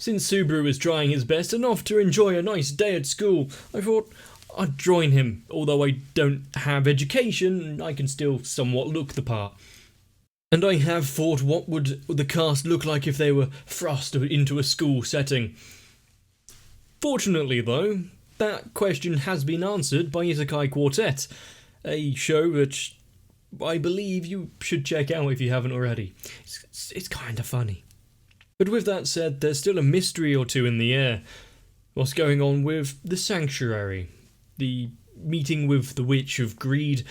Since Subaru was trying his best and off to enjoy a nice day at school, I thought I'd join him. Although I don't have education, I can still somewhat look the part. And I have thought, what would the cast look like if they were thrust into a school setting? Fortunately, though, that question has been answered by Isekai Quartet, a show which I believe you should check out if you haven't already. It's kind of funny. But with that said, there's still a mystery or two in the air. What's going on with the Sanctuary, the meeting with the Witch of Greed,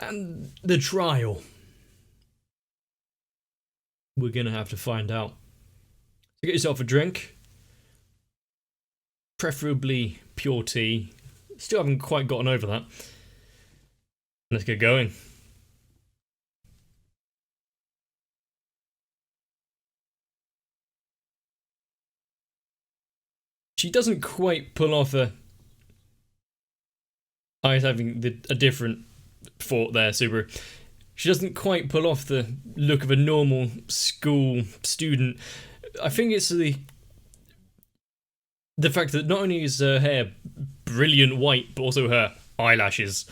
and the trial? We're gonna have to find out. So get yourself a drink. Preferably pure tea. Still haven't quite gotten over that. Let's get going. She doesn't quite pull off a... I was having a different thought there, Subaru. She doesn't quite pull off the look of a normal school student. I think it's the fact that not only is her hair brilliant white, but also her eyelashes.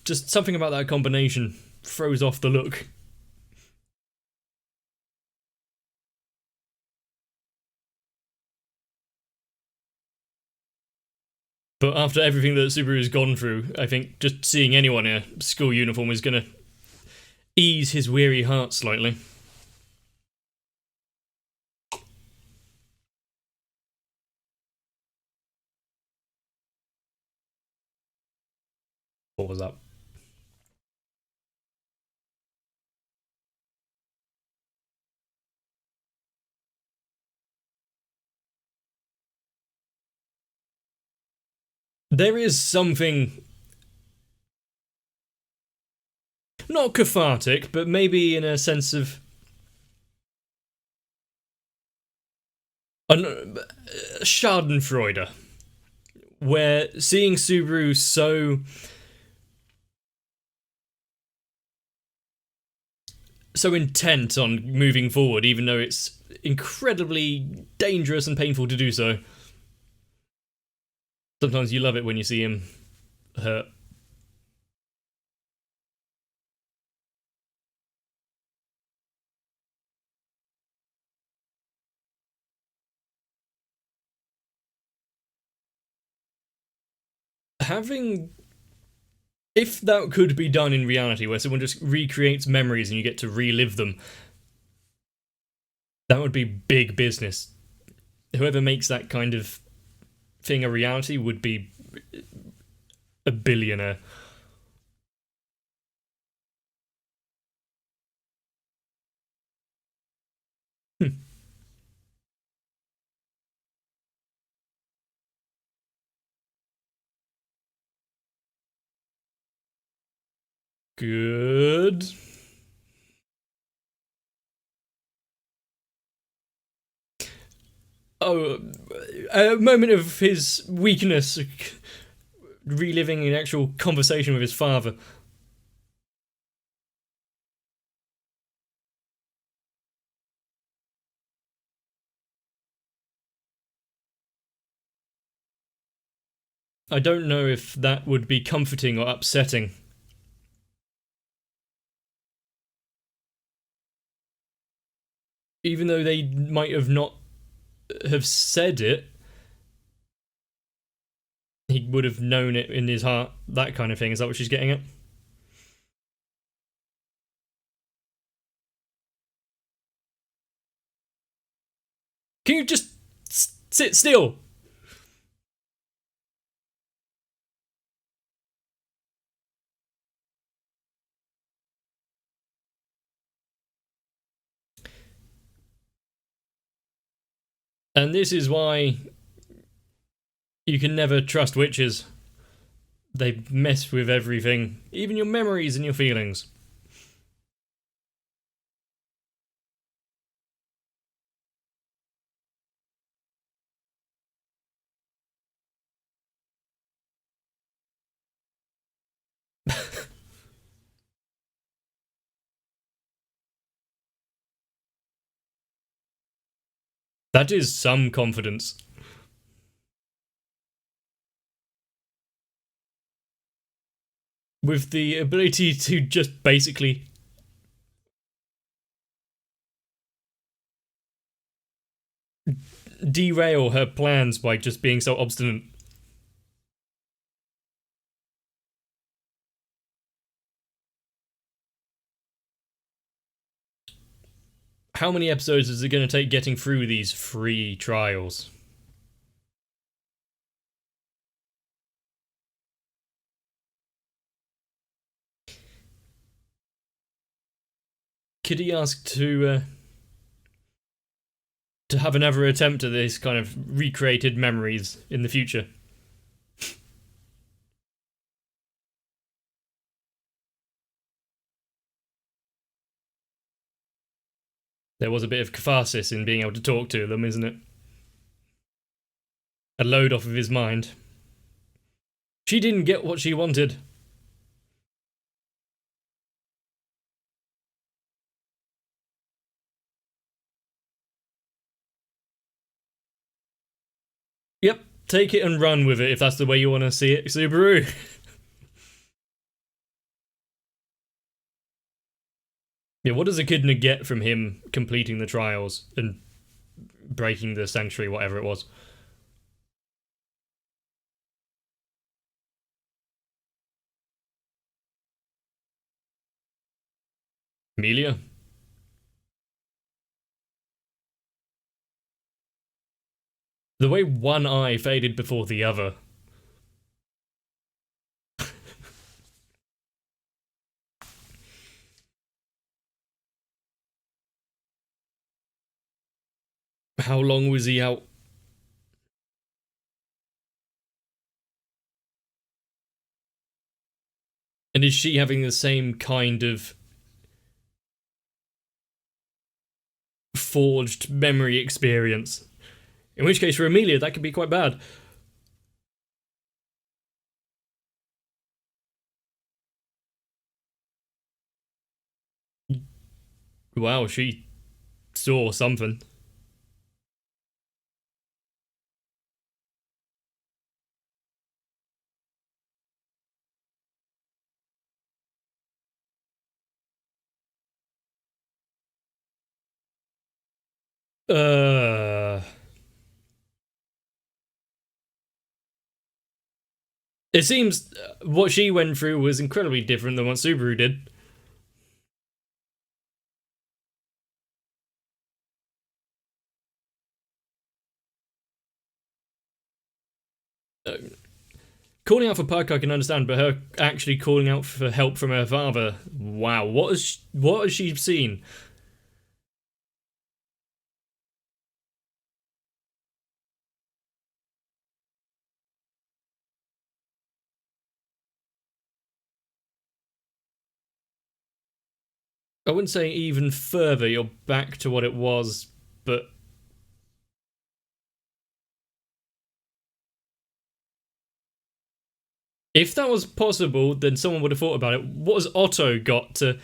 Just something about that combination throws off the look. But after everything that Subaru's gone through, I think just seeing anyone in a school uniform is gonna ease his weary heart slightly. What was that? There is something not cathartic, but maybe in a sense of Schadenfreude, where seeing Subaru so intent on moving forward, even though it's incredibly dangerous and painful to do so. Sometimes you love it when you see him hurt. If that could be done in reality, where someone just recreates memories and you get to relive them, that would be big business. Whoever makes that kind of thing a reality would be a billionaire. Good. Oh, a moment of his weakness, reliving an actual conversation with his father. I don't know if that would be comforting or upsetting. Even though they might have not have said it, he would have known it in his heart, that kind of thing. Is that what she's getting at? Can you just sit still? And this is why you can never trust witches. They mess with everything, even your memories and your feelings. That is some confidence. With the ability to just basically derail her plans by just being so obstinate. How many episodes is it going to take getting through these free trials? Could he ask to have another attempt at this kind of recreated memories in the future? There was a bit of catharsis in being able to talk to them, isn't it? A load off of his mind. She didn't get what she wanted. Yep, take it and run with it if that's the way you want to see it, Subaru. Yeah, what does Echidna get from him completing the trials and breaking the sanctuary, whatever it was? Amelia? The way one eye faded before the other. How long was he out? And is she having the same kind of forged memory experience? In which case, for Amelia, that could be quite bad. Wow, she saw something. Uh, it seems what she went through was incredibly different than what Subaru did. Uh, Calling out for Puck, I can understand, but her actually calling out for help from her father, wow, what has she seen? I wouldn't say even further, you're back to what it was, but if that was possible, then someone would have thought about it. What has Otto got to...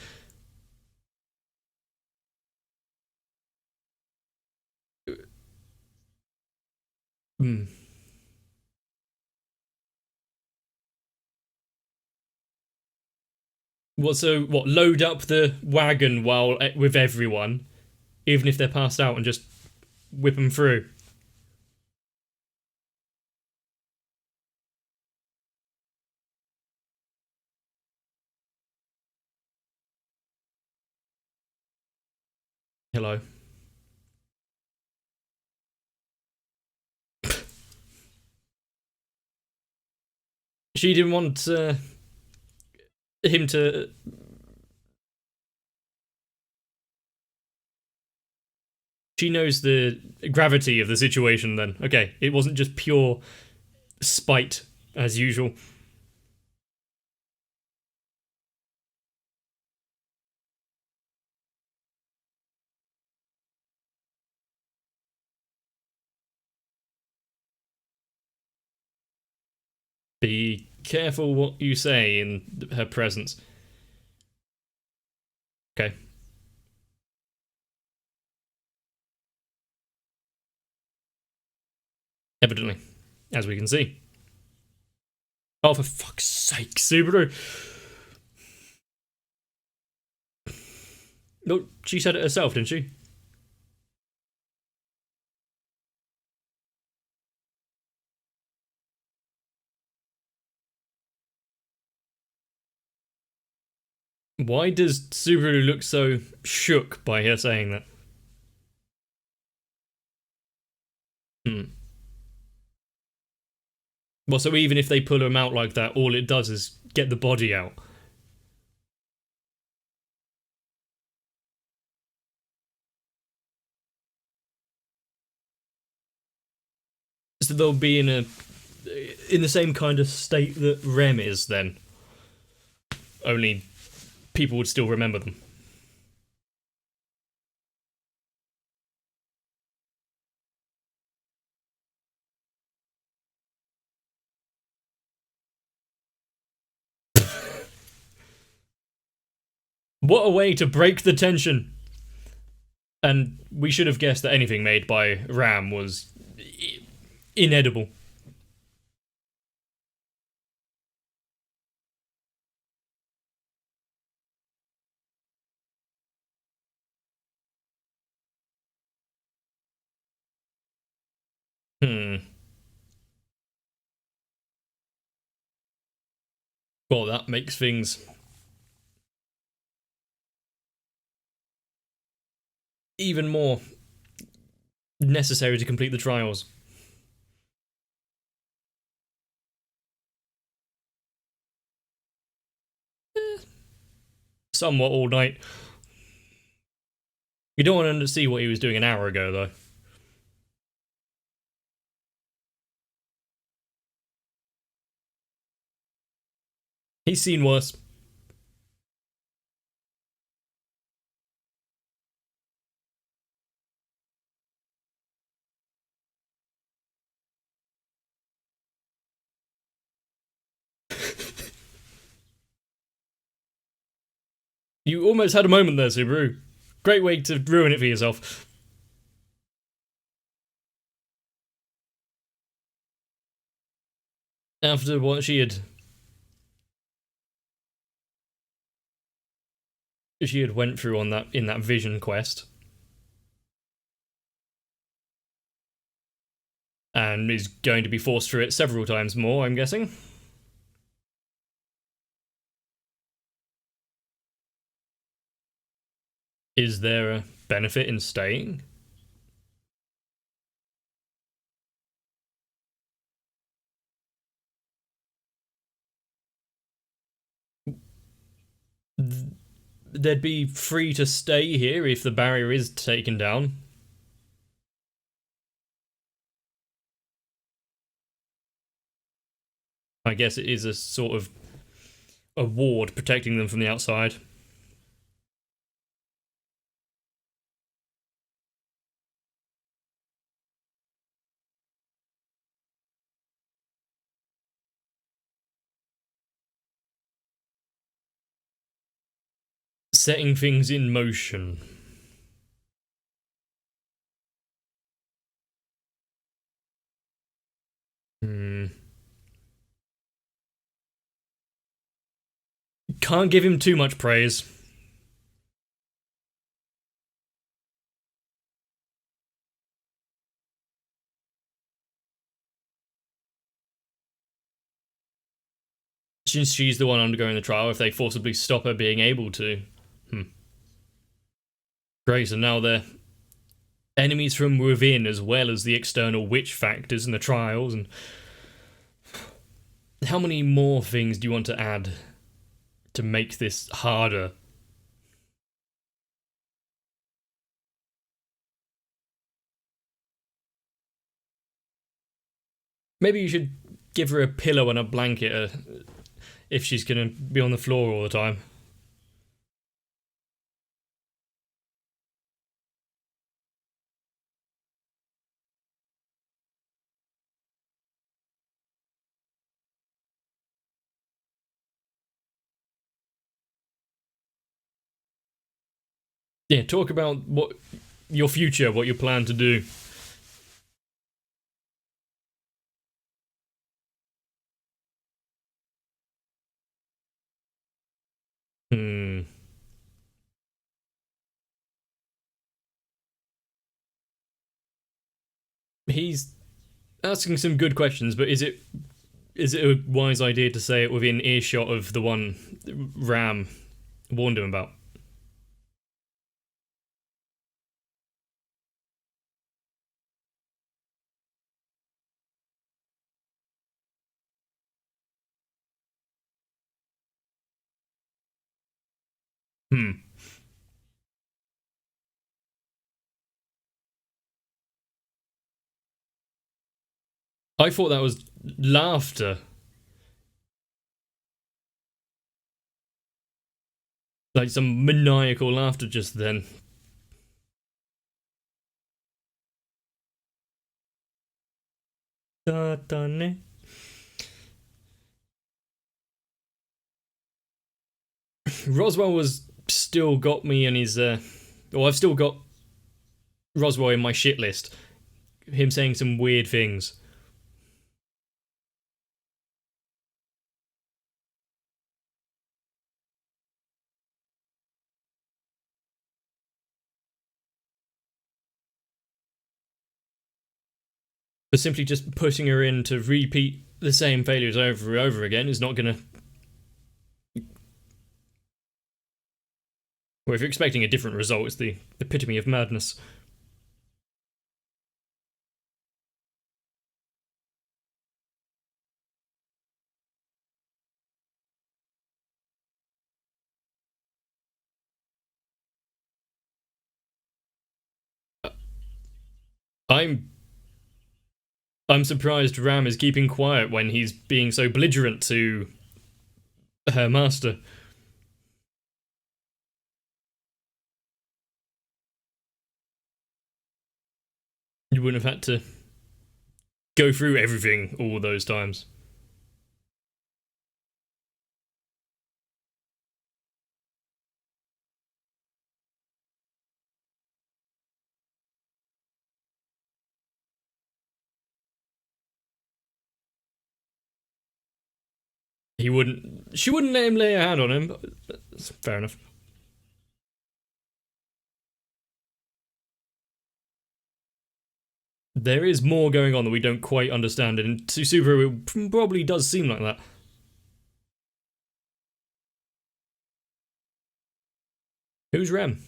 Hmm. What, load up the wagon while with everyone, even if they're passed out, and just whip them through? Hello. She didn't want him to... She knows the gravity of the situation then. Okay, it wasn't just pure spite, as usual. Be careful what you say in her presence. Okay. Evidently, as we can see. Oh, for fuck's sake, Subaru. No, she said it herself, didn't she? Why does Subaru look so shook by her saying that? Hmm. Well, so even if they pull him out like that, all it does is get the body out. So they'll be in the same kind of state that Rem is then. Only people would still remember them. What a way to break the tension! And we should have guessed that anything made by Ram was inedible. Hmm. Well, that makes things even more necessary to complete the trials. Somewhat all night. You don't want to see what he was doing an hour ago, though. He's seen worse. You almost had a moment there, Subaru. Great way to ruin it for yourself. After what she had went through on that in that vision quest. And is going to be forced through it several times more, I'm guessing. Is there a benefit in staying? They'd be free to stay here if the barrier is taken down. I guess it is a sort of a ward protecting them from the outside. Setting things in motion. Hmm. Can't give him too much praise. Since she's the one undergoing the trial, if they forcibly stop her being able to. Great, and now they're enemies from within as well as the external witch factors and the trials, and how many more things do you want to add to make this harder? Maybe you should give her a pillow and a blanket if she's gonna be on the floor all the time. Yeah, talk about what your future, what you plan to do. He's asking some good questions, but is it a wise idea to say it within earshot of the one Ram warned him about? Hmm. I thought that was laughter. Like some maniacal laughter just then. Da, da, ne. Roswell was still got me in his. Well, I've still got Roswell in my shit list. Him saying some weird things. But simply just putting her in to repeat the same failures over and over again is not gonna. Well, if you're expecting a different result, it's the epitome of madness. I'm I'm surprised Ram is keeping quiet when he's being so belligerent to her master. You wouldn't have had to go through everything all those times. He wouldn't. She wouldn't let him lay her hand on him. Fair enough. There is more going on that we don't quite understand, and to Subaru it probably does seem like that. Who's Rem?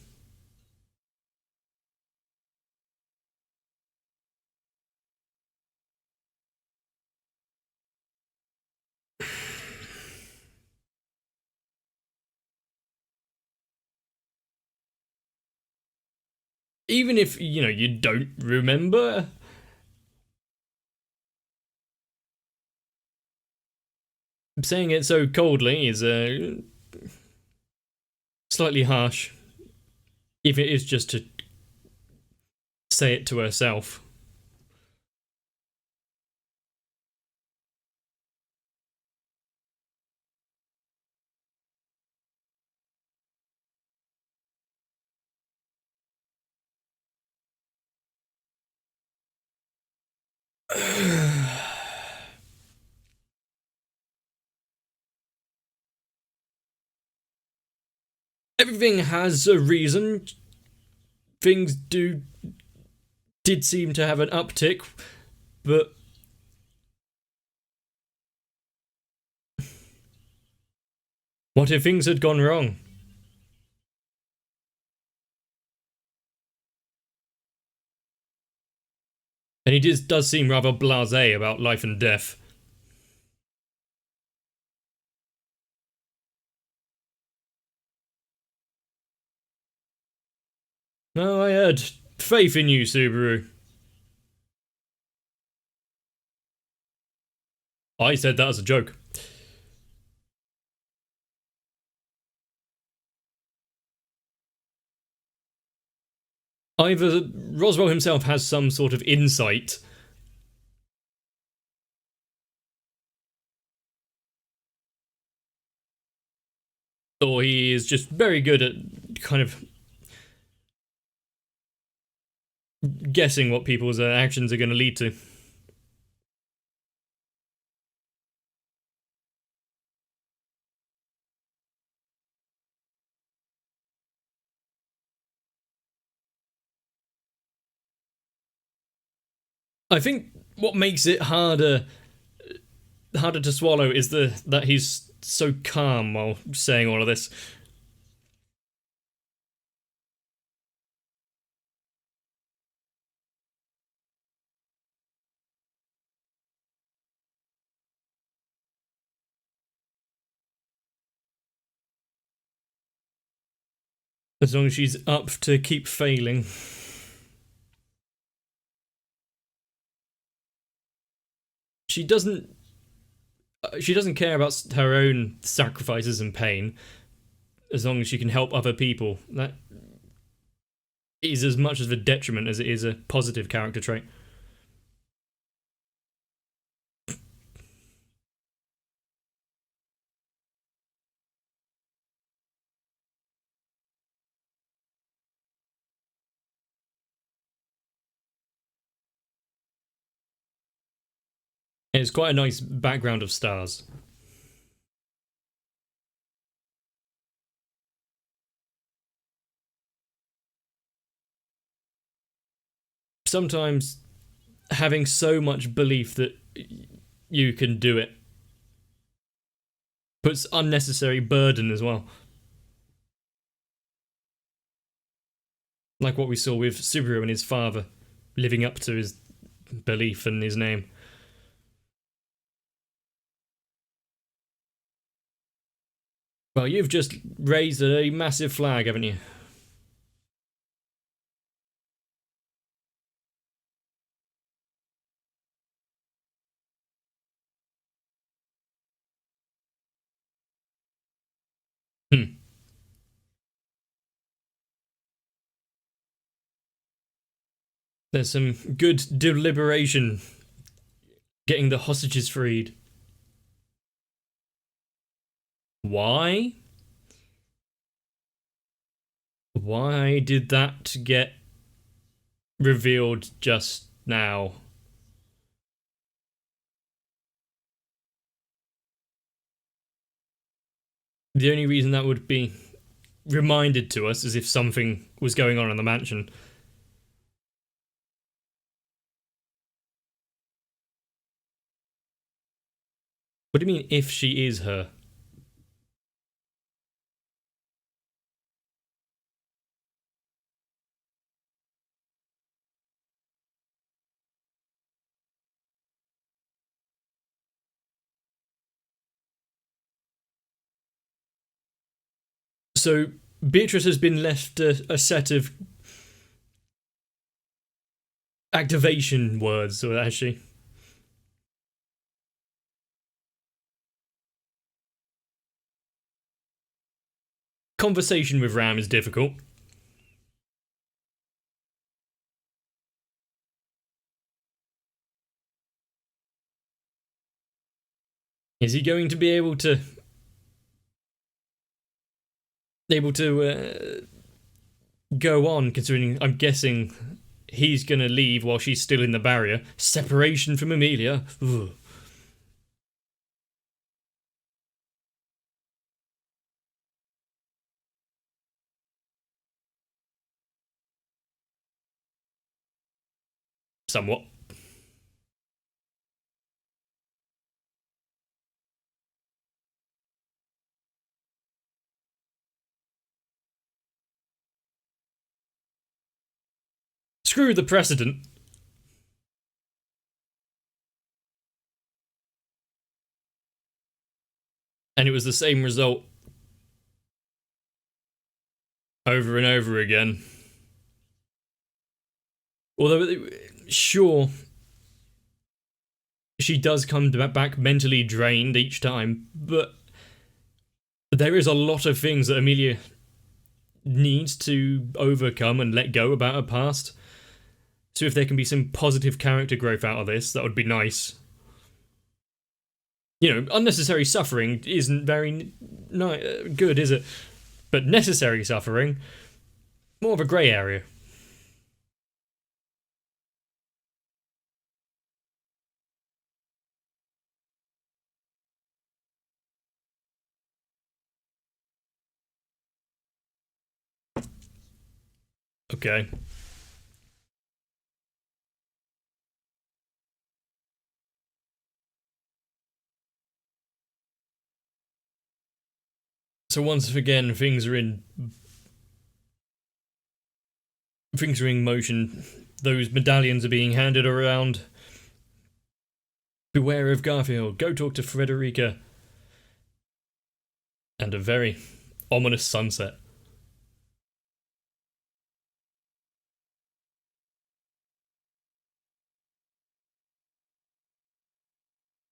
Even if, you don't remember, saying it so coldly is slightly harsh. If it is just to say it to herself. Everything has a reason. Things did seem to have an uptick, but what if things had gone wrong? And he does seem rather blasé about life and death. No, I had faith in you, Subaru. I said that as a joke. Either Roswell himself has some sort of insight, or he is just very good at kind of guessing what people's actions are going to lead to. I think what makes it harder to swallow is that he's so calm while saying all of this. As long as she's up to keep failing. She doesn't she doesn't care about her own sacrifices and pain as long as she can help other people. That is as much of a detriment as it is a positive character trait. It's quite a nice background of stars. Sometimes having so much belief that you can do it puts unnecessary burden as well. Like what we saw with Subaru and his father living up to his belief in his name. Well, you've just raised a massive flag, haven't you? Hmm. There's some good deliberation getting the hostages freed. Why? Why did that get revealed just now? The only reason that would be reminded to us is if something was going on in the mansion. What do you mean, if she is her? So Beatrice has been left a set of activation words, or has she? Conversation with Ram is difficult. Is he going to be able to go on? Considering I'm guessing he's gonna leave while she's still in the barrier. Separation from Emilia. Ugh. Somewhat. Screw the precedent. And it was the same result over and over again. Although, sure, she does come back mentally drained each time, but there is a lot of things that Emilia needs to overcome and let go about her past. So if there can be some positive character growth out of this, that would be nice. You know, unnecessary suffering isn't very good, is it? But necessary suffering, more of a grey area. Okay. So once again, things are in motion. Those medallions are being handed around. Beware of Garfield. Go talk to Frederica. And a very ominous sunset.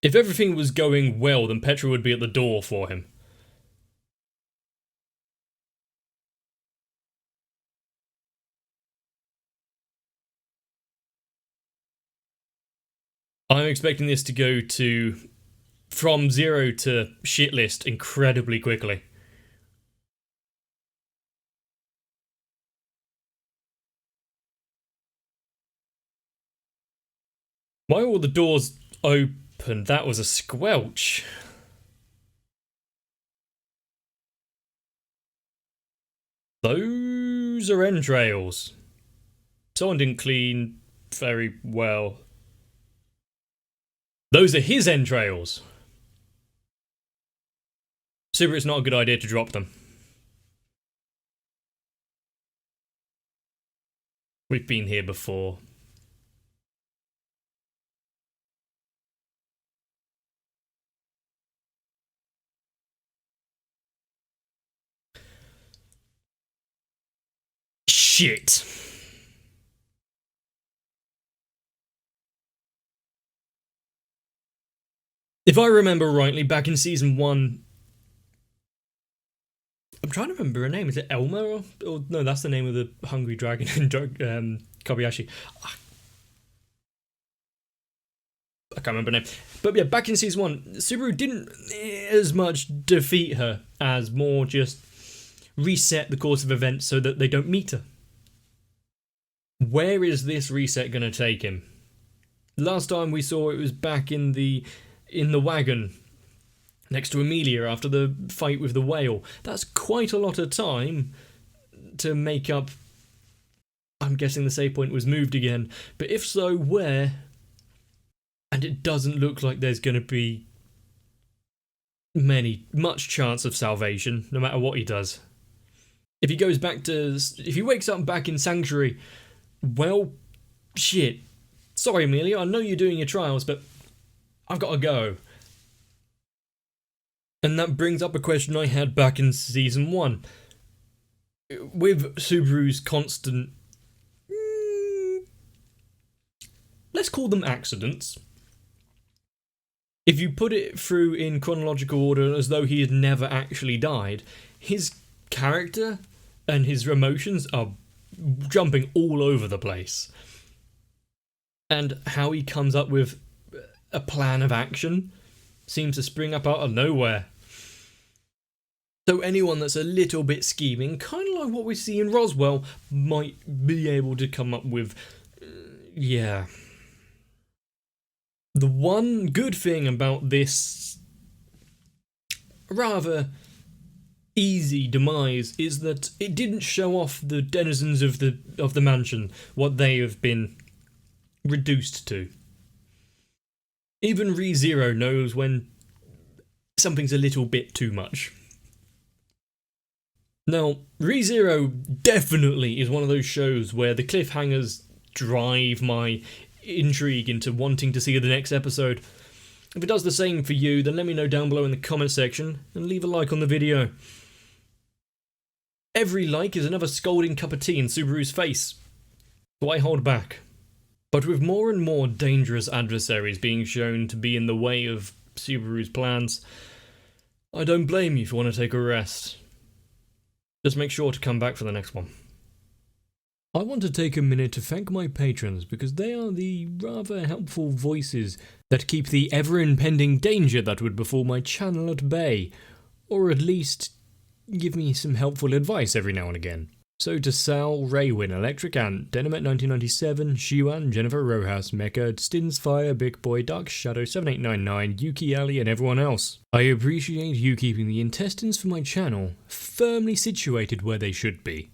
If everything was going well, then Petra would be at the door for him. I'm expecting this to go from 0 to shit list incredibly quickly. Why are all the doors open? That was a squelch. Those are entrails. Someone didn't clean very well. Those are his entrails. Subaru, it's not a good idea to drop them. We've been here before. Shit. If I remember rightly, back in season 1, I'm trying to remember her name. Is it Elma? Or no, that's the name of the hungry dragon in Kobayashi. I can't remember her name. But yeah, back in season 1, Subaru didn't as much defeat her as more just reset the course of events so that they don't meet her. Where is this reset going to take him? Last time we saw it was back in the wagon next to Amelia after the fight with the whale. That's quite a lot of time to make up. I'm guessing the save point was moved again, but if so, where? And it doesn't look like there's going to be much chance of salvation, no matter what he does. If he wakes up back in Sanctuary, well, shit. Sorry, Amelia, I know you're doing your trials, but I've got to go. And that brings up a question I had back in season 1. With Subaru's constant, let's call them accidents. If you put it through in chronological order as though he had never actually died, his character and his emotions are jumping all over the place. And how he comes up with a plan of action seems to spring up out of nowhere. So anyone that's a little bit scheming, kind of like what we see in Roswell, might be able to come up with, yeah. The one good thing about this rather easy demise is that it didn't show off the denizens of the mansion, what they have been reduced to. Even ReZero knows when something's a little bit too much. Now, ReZero definitely is one of those shows where the cliffhangers drive my intrigue into wanting to see the next episode. If it does the same for you, then let me know down below in the comment section and leave a like on the video. Every like is another scalding cup of tea in Subaru's face, so I hold back. But with more and more dangerous adversaries being shown to be in the way of Subaru's plans, I don't blame you if you want to take a rest. Just make sure to come back for the next one. I want to take a minute to thank my patrons because they are the rather helpful voices that keep the ever-impending danger that would befall my channel at bay, or at least give me some helpful advice every now and again. So to Sal, Raywin, Electric Ant, Denamet1997, Shiwan, Jennifer Rojas, Mecha, Stinsfire, Big Boy, Dark Shadow 7899, Yuki Ali and everyone else. I appreciate you keeping the intestines for my channel firmly situated where they should be.